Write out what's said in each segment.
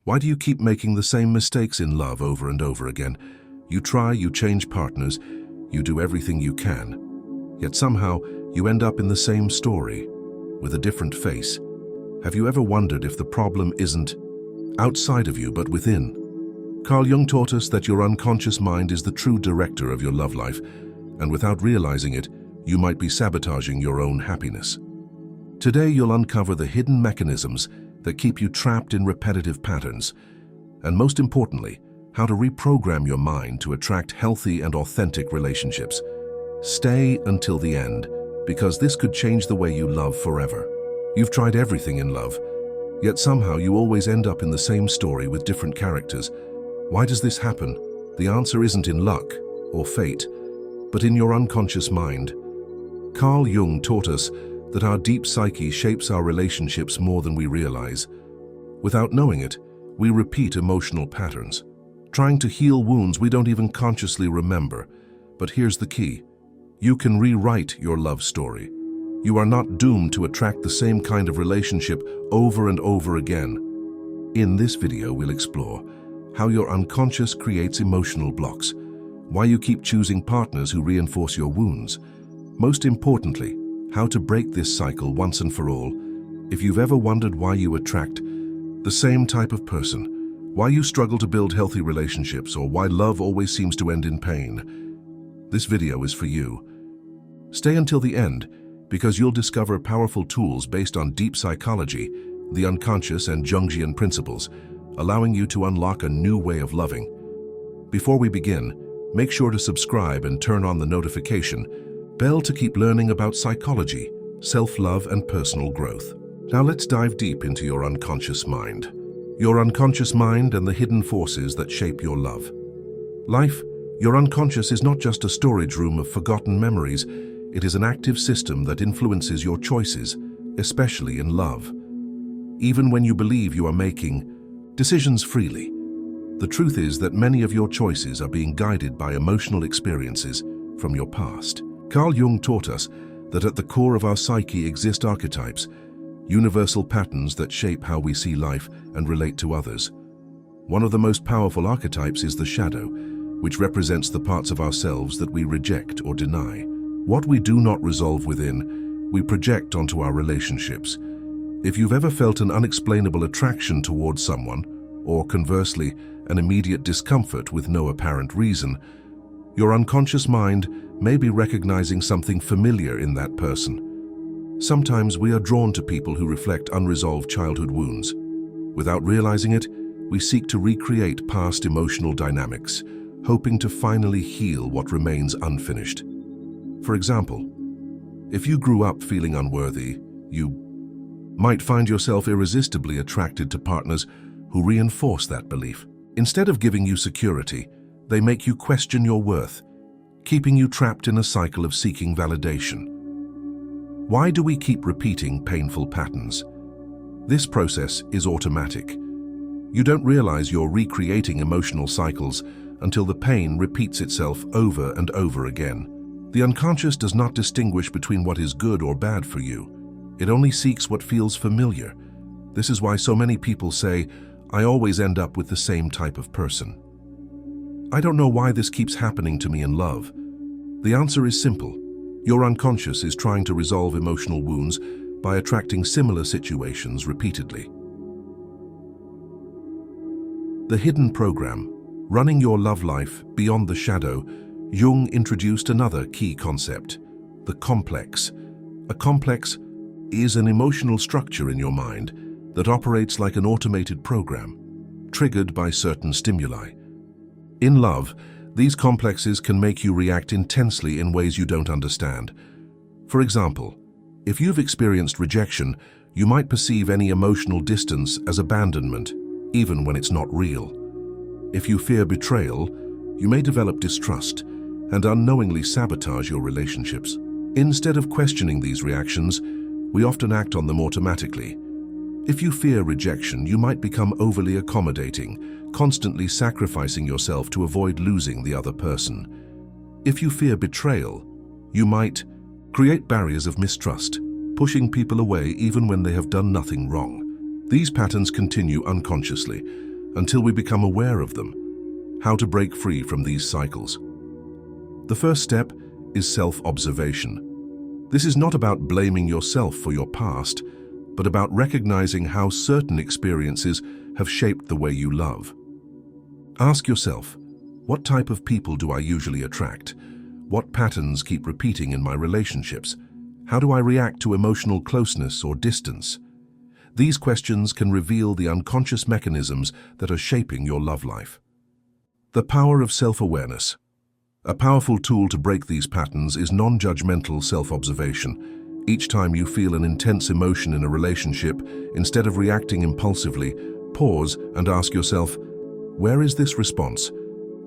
Why do you keep making the same mistakes in love over and over again? You try, you change partners, you do everything you can. Yet somehow, you end up in the same story, with a different face. Have you ever wondered if the problem isn't outside of you but within? Carl Jung taught us that your unconscious mind is the true director of your love life, and without realizing it, you might be sabotaging your own happiness. Today, you'll uncover the hidden mechanisms that keep you trapped in repetitive patterns, and most importantly, how to reprogram your mind to attract healthy and authentic relationships. Stay until the end, because this could change the way you love forever. You've tried everything in love, yet somehow you always end up in the same story with different characters. Why does this happen? The answer isn't in luck or fate, but in your unconscious mind. Carl Jung taught us that our deep psyche shapes our relationships more than we realize. Without knowing it, we repeat emotional patterns, trying to heal wounds we don't even consciously remember. But here's the key. You can rewrite your love story. You are not doomed to attract the same kind of relationship over and over again. In this video, we'll explore how your unconscious creates emotional blocks, why you keep choosing partners who reinforce your wounds, most importantly, how to break this cycle once and for all. If you've ever wondered why you attract the same type of person, why you struggle to build healthy relationships, or why love always seems to end in pain, this video is for you. Stay until the end, because you'll discover powerful tools based on deep psychology, the unconscious and Jung Zen principles, allowing you to unlock a new way of loving. Before we begin, make sure to subscribe and turn on the notification bell to keep learning about psychology, self-love, and personal growth. Now let's dive deep into your unconscious mind. Your unconscious mind and the hidden forces that shape your love. Life, your unconscious is not just a storage room of forgotten memories. It is an active system that influences your choices, especially in love. Even when you believe you are making decisions freely, the truth is that many of your choices are being guided by emotional experiences from your past. Carl Jung taught us that at the core of our psyche exist archetypes, universal patterns that shape how we see life and relate to others. One of the most powerful archetypes is the shadow, which represents the parts of ourselves that we reject or deny. What we do not resolve within, we project onto our relationships. If you've ever felt an unexplainable attraction towards someone, or conversely, an immediate discomfort with no apparent reason, your unconscious mind may be recognizing something familiar in that person. Sometimes we are drawn to people who reflect unresolved childhood wounds. Without realizing it, we seek to recreate past emotional dynamics, hoping to finally heal what remains unfinished. For example, if you grew up feeling unworthy, you might find yourself irresistibly attracted to partners who reinforce that belief. Instead of giving you security, they make you question your worth, keeping you trapped in a cycle of seeking validation. Why do we keep repeating painful patterns? This process is automatic. You don't realize you're recreating emotional cycles until the pain repeats itself over and over again. The unconscious does not distinguish between what is good or bad for you. It only seeks what feels familiar. This is why so many people say, "I always end up with the same type of person. I don't know why this keeps happening to me in love." The answer is simple. Your unconscious is trying to resolve emotional wounds by attracting similar situations repeatedly. The hidden program, running your love life beyond the shadow. Jung introduced another key concept, the complex. A complex is an emotional structure in your mind that operates like an automated program, triggered by certain stimuli. In love, these complexes can make you react intensely in ways you don't understand. For example, if you've experienced rejection, you might perceive any emotional distance as abandonment, even when it's not real. If you fear betrayal, you may develop distrust and unknowingly sabotage your relationships. Instead of questioning these reactions, we often act on them automatically. If you fear rejection, you might become overly accommodating, constantly sacrificing yourself to avoid losing the other person. If you fear betrayal, you might create barriers of mistrust, pushing people away even when they have done nothing wrong. These patterns continue unconsciously, until we become aware of them. How to break free from these cycles. The first step is self-observation. This is not about blaming yourself for your past, but about recognizing how certain experiences have shaped the way you love. Ask yourself, what type of people do I usually attract? What patterns keep repeating in my relationships? How do I react to emotional closeness or distance? These questions can reveal the unconscious mechanisms that are shaping your love life. The power of self-awareness. A powerful tool to break these patterns is non-judgmental self-observation. Each time you feel an intense emotion in a relationship, instead of reacting impulsively, pause and ask yourself, where is this response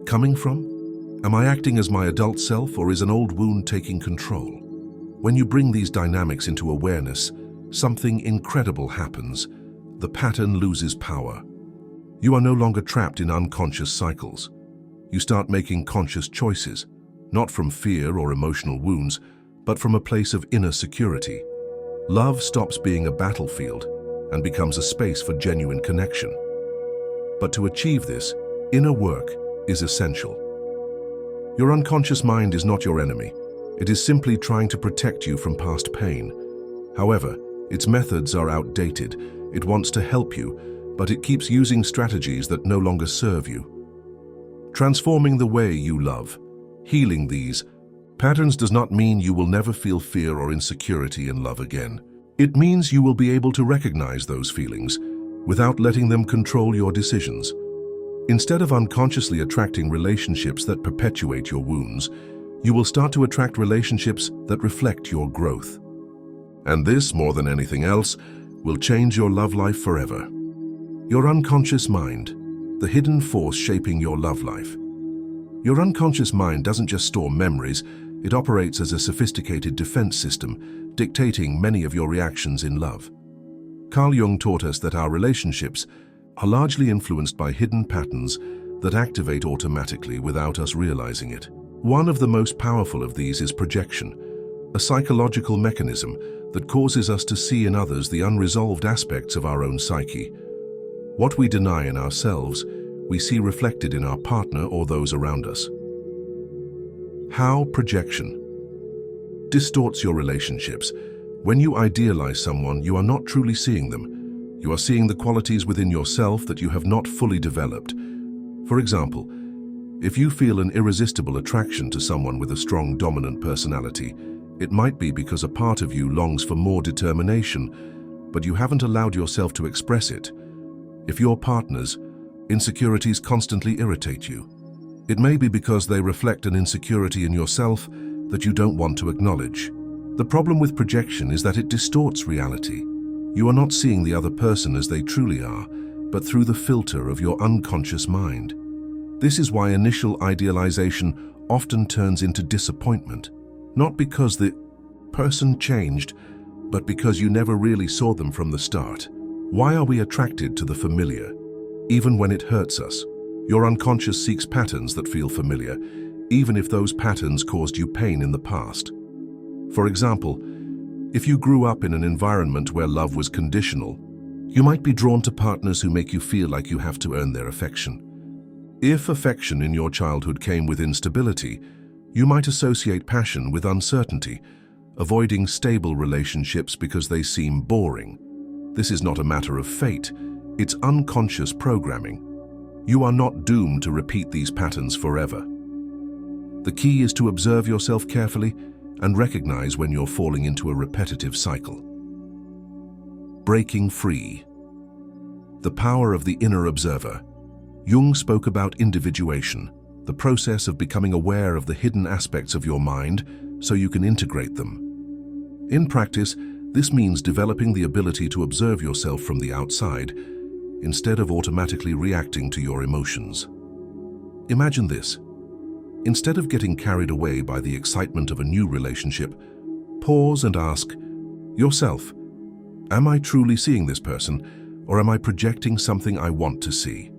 coming from? Am I acting as my adult self, or is an old wound taking control? When you bring these dynamics into awareness, something incredible happens. The pattern loses power. You are no longer trapped in unconscious cycles. You start making conscious choices, not from fear or emotional wounds, but from a place of inner security. Love stops being a battlefield and becomes a space for genuine connection. But to achieve this, inner work is essential. Your unconscious mind is not your enemy. It is simply trying to protect you from past pain. However, its methods are outdated. It wants to help you, but it keeps using strategies that no longer serve you. Transforming the way you love. Healing these patterns does not mean you will never feel fear or insecurity in love again. It means you will be able to recognize those feelings without letting them control your decisions. Instead of unconsciously attracting relationships that perpetuate your wounds, you will start to attract relationships that reflect your growth. And this, more than anything else, will change your love life forever. Your unconscious mind, the hidden force shaping your love life. Your unconscious mind doesn't just store memories, it operates as a sophisticated defense system, dictating many of your reactions in love. Carl Jung taught us that our relationships are largely influenced by hidden patterns that activate automatically without us realizing it. One of the most powerful of these is projection, a psychological mechanism that causes us to see in others the unresolved aspects of our own psyche. What we deny in ourselves, we see reflected in our partner or those around us. How projection distorts your relationships. When you idealize someone, you are not truly seeing them. You are seeing the qualities within yourself that you have not fully developed. For example, if you feel an irresistible attraction to someone with a strong dominant personality, it might be because a part of you longs for more determination, but you haven't allowed yourself to express it. If your partner's insecurities constantly irritate you, it may be because they reflect an insecurity in yourself that you don't want to acknowledge. The problem with projection is that it distorts reality. You are not seeing the other person as they truly are, but through the filter of your unconscious mind. This is why initial idealization often turns into disappointment, not because the person changed, but because you never really saw them from the start. Why are we attracted to the familiar, even when it hurts us? Your unconscious seeks patterns that feel familiar, even if those patterns caused you pain in the past. For example, if you grew up in an environment where love was conditional, you might be drawn to partners who make you feel like you have to earn their affection. If affection in your childhood came with instability, you might associate passion with uncertainty, avoiding stable relationships because they seem boring. This is not a matter of fate, it's unconscious programming. You are not doomed to repeat these patterns forever. The key is to observe yourself carefully and recognize when you're falling into a repetitive cycle. Breaking free. The power of the inner observer. Jung spoke about individuation, the process of becoming aware of the hidden aspects of your mind so you can integrate them. In practice, this means developing the ability to observe yourself from the outside instead of automatically reacting to your emotions. Imagine this. Instead of getting carried away by the excitement of a new relationship, pause and ask yourself, am I truly seeing this person, or am I projecting something I want to see?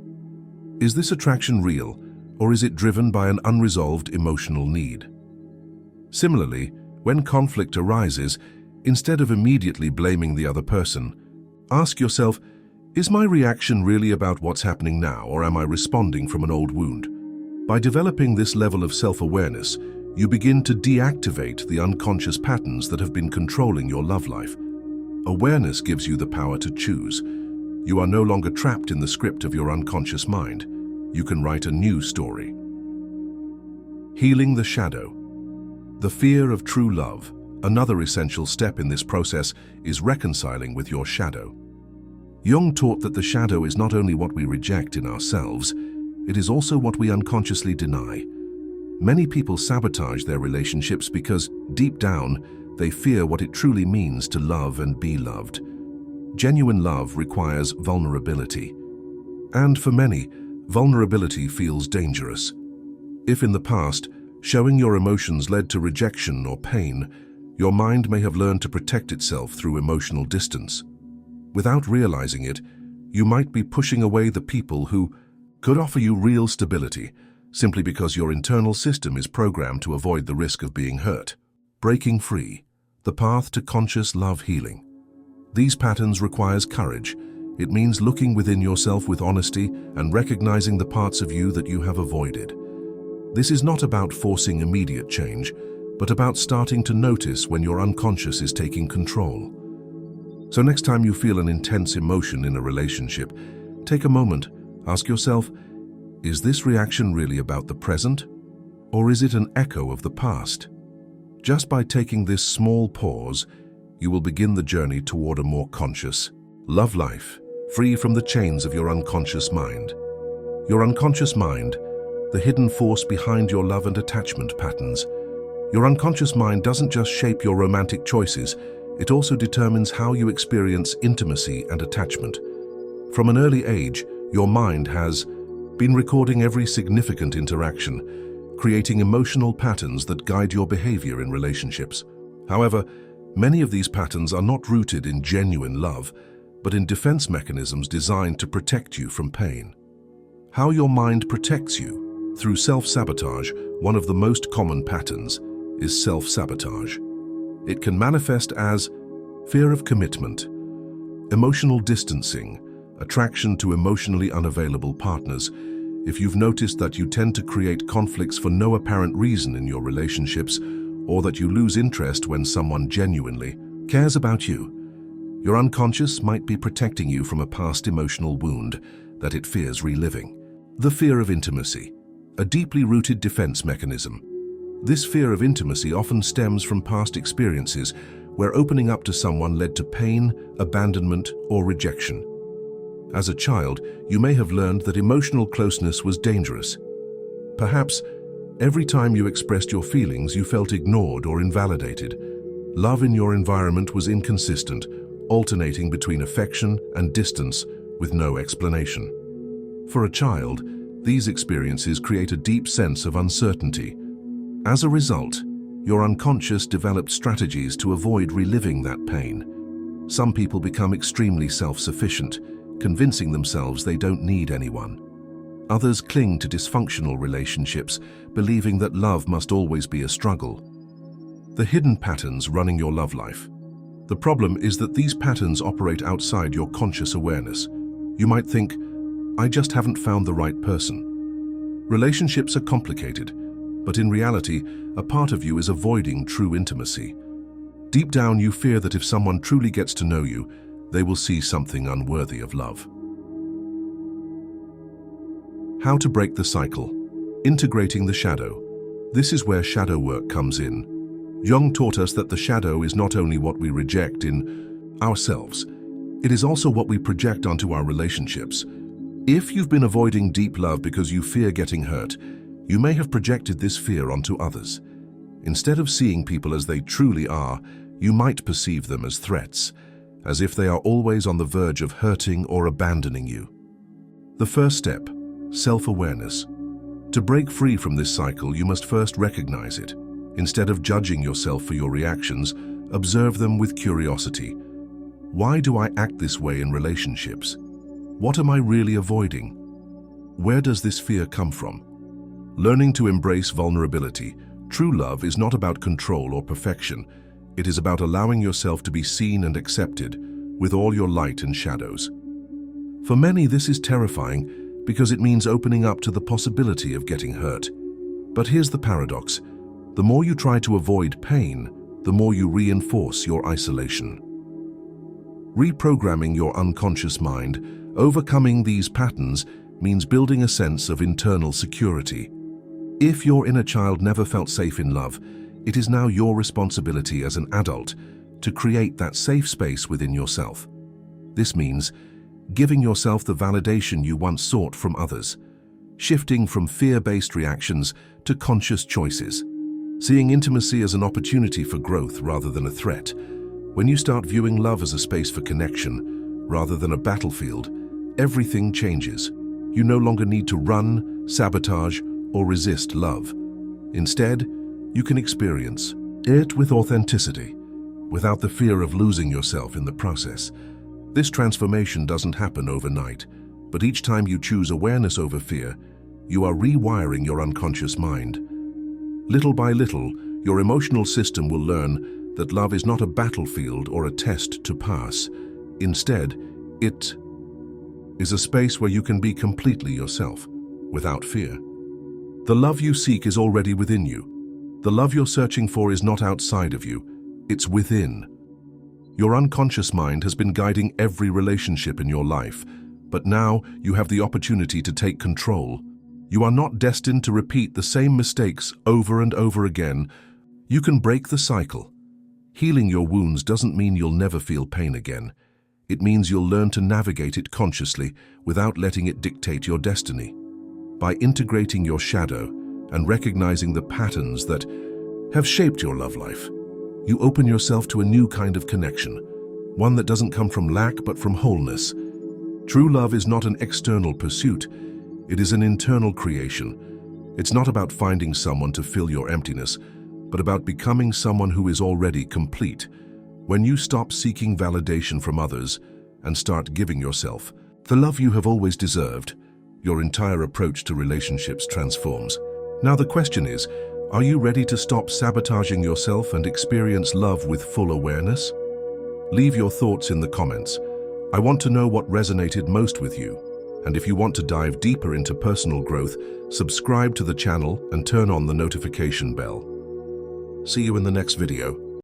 Is this attraction real, or is it driven by an unresolved emotional need? Similarly, when conflict arises, instead of immediately blaming the other person, ask yourself, Is my reaction really about what's happening now, or am I responding from an old wound? By developing this level of self-awareness, you begin to deactivate the unconscious patterns that have been controlling your love life. Awareness gives you the power to choose. You are no longer trapped in the script of your unconscious mind. You can write a new story. Healing the shadow. The fear of true love. Another essential step in this process is reconciling with your shadow. Jung taught that the shadow is not only what we reject in ourselves, it is also what we unconsciously deny. Many people sabotage their relationships because, deep down, they fear what it truly means to love and be loved. Genuine love requires vulnerability. And for many, vulnerability feels dangerous. If in the past, showing your emotions led to rejection or pain, your mind may have learned to protect itself through emotional distance. Without realizing it, you might be pushing away the people who could offer you real stability, simply because your internal system is programmed to avoid the risk of being hurt. Breaking free. The path to conscious love healing. These patterns requires courage. It means looking within yourself with honesty and recognizing the parts of you that you have avoided. This is not about forcing immediate change, but about starting to notice when your unconscious is taking control. So next time you feel an intense emotion in a relationship, take a moment, ask yourself, is this reaction really about the present, or is it an echo of the past? Just by taking this small pause, you will begin the journey toward a more conscious love life, free from the chains of your unconscious mind. Your unconscious mind, the hidden force behind your love and attachment patterns. Your unconscious mind doesn't just shape your romantic choices, it also determines how you experience intimacy and attachment. From an early age, your mind has been recording every significant interaction, creating emotional patterns that guide your behavior in relationships. However, many of these patterns are not rooted in genuine love, but in defense mechanisms designed to protect you from pain. How your mind protects you? Through self-sabotage, one of the most common patterns is self-sabotage. It can manifest as fear of commitment, emotional distancing, attraction to emotionally unavailable partners. If you've noticed that you tend to create conflicts for no apparent reason in your relationships, or that you lose interest when someone genuinely cares about you, your unconscious might be protecting you from a past emotional wound that it fears reliving. The fear of intimacy, a deeply rooted defense mechanism. This fear of intimacy often stems from past experiences where opening up to someone led to pain, abandonment, or rejection. As a child, you may have learned that emotional closeness was dangerous. Perhaps, every time you expressed your feelings, you felt ignored or invalidated. Love in your environment was inconsistent, alternating between affection and distance with no explanation. For a child, these experiences create a deep sense of uncertainty. As a result, your unconscious developed strategies to avoid reliving that pain. Some people become extremely self-sufficient, convincing themselves they don't need anyone. Others cling to dysfunctional relationships, believing that love must always be a struggle. The hidden patterns running your love life. The problem is that these patterns operate outside your conscious awareness. You might think, I just haven't found the right person. Relationships are complicated, but in reality, a part of you is avoiding true intimacy. Deep down, you fear that if someone truly gets to know you, they will see something unworthy of love. How to break the cycle. Integrating the shadow. This is where shadow work comes in. Jung taught us that the shadow is not only what we reject in ourselves, it is also what we project onto our relationships. If you've been avoiding deep love because you fear getting hurt, you may have projected this fear onto others. Instead of seeing people as they truly are, you might perceive them as threats, as if they are always on the verge of hurting or abandoning you. The first step, self-awareness. To break free from this cycle, you must first recognize it. Instead of judging yourself for your reactions, observe them with curiosity. Why do I act this way in relationships? What am I really avoiding? Where does this fear come from? Learning to embrace vulnerability. True love is not about control or perfection. It is about allowing yourself to be seen and accepted with all your light and shadows. For many, this is terrifying because it means opening up to the possibility of getting hurt. But here's the paradox. The more you try to avoid pain, the more you reinforce your isolation. Reprogramming your unconscious mind, overcoming these patterns, means building a sense of internal security. If your inner child never felt safe in love, it is now your responsibility as an adult to create that safe space within yourself. This means giving yourself the validation you once sought from others, shifting from fear-based reactions to conscious choices, seeing intimacy as an opportunity for growth rather than a threat. When you start viewing love as a space for connection rather than a battlefield, everything changes. You no longer need to run, sabotage, or resist love. Instead, you can experience it with authenticity, without the fear of losing yourself in the process. This transformation doesn't happen overnight, but each time you choose awareness over fear, you are rewiring your unconscious mind. Little by little, your emotional system will learn that love is not a battlefield or a test to pass. Instead, it is a space where you can be completely yourself, without fear. The love you seek is already within you. The love you're searching for is not outside of you, it's within. Your unconscious mind has been guiding every relationship in your life, but now you have the opportunity to take control. You are not destined to repeat the same mistakes over and over again. You can break the cycle. Healing your wounds doesn't mean you'll never feel pain again. It means you'll learn to navigate it consciously without letting it dictate your destiny. By integrating your shadow and recognizing the patterns that have shaped your love life, you open yourself to a new kind of connection, one that doesn't come from lack but from wholeness. True love is not an external pursuit, it is an internal creation. It's not about finding someone to fill your emptiness, but about becoming someone who is already complete. When you stop seeking validation from others and start giving yourself the love you have always deserved, your entire approach to relationships transforms. Now the question is, are you ready to stop sabotaging yourself and experience love with full awareness? Leave your thoughts in the comments. I want to know what resonated most with you. And if you want to dive deeper into personal growth, subscribe to the channel and turn on the notification bell. See you in the next video.